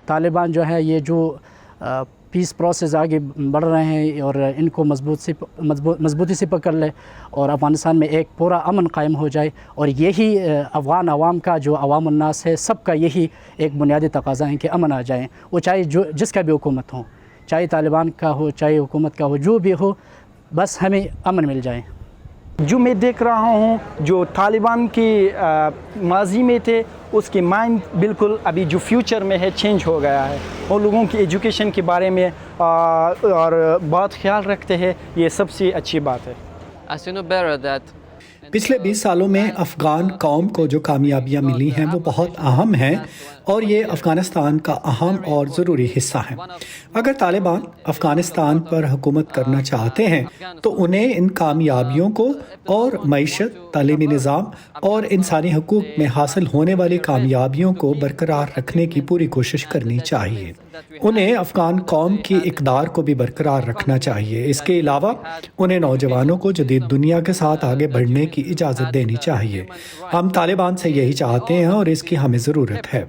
طالبان جو ہے یہ جو پیس پروسیس آگے بڑھ رہے ہیں اور ان کو مضبوطی سے پکڑ لے اور افغانستان میں ایک پورا امن قائم ہو جائے، اور یہی افغان عوام کا جو عوام الناس ہے سب کا یہی ایک بنیادی تقاضا ہے کہ امن آ جائیں، وہ چاہے جس کا بھی حکومت ہو، چاہے طالبان کا ہو چاہے حکومت کا ہو، جو بھی ہو، بس ہمیں امن مل جائے۔ جو میں دیکھ رہا ہوں جو طالبان کے ماضی میں تھے اس کے مائنڈ بالکل ابھی جو فیوچر میں ہے چینج ہو گیا ہے، وہ لوگوں کی ایجوکیشن کے بارے میں اور بہت خیال رکھتے ہیں، یہ سب سے اچھی بات ہے۔ پچھلے 20 سالوں میں افغان قوم کو جو کامیابیاں ملی ہیں وہ بہت اہم ہیں اور یہ افغانستان کا اہم اور ضروری حصہ ہیں۔ اگر طالبان افغانستان پر حکومت کرنا چاہتے ہیں تو انہیں ان کامیابیوں کو اور معیشت، تعلیمی نظام اور انسانی حقوق میں حاصل ہونے والی کامیابیوں کو برقرار رکھنے کی پوری کوشش کرنی چاہیے۔ انہیں افغان قوم کی اقدار کو بھی برقرار رکھنا چاہیے۔ اس کے علاوہ انہیں نوجوانوں کو جدید دنیا کے ساتھ آگے بڑھنے کی اجازت دینی چاہیے۔ ہم طالبان سے یہی چاہتے ہیں اور اس کی ہمیں ضرورت ہے۔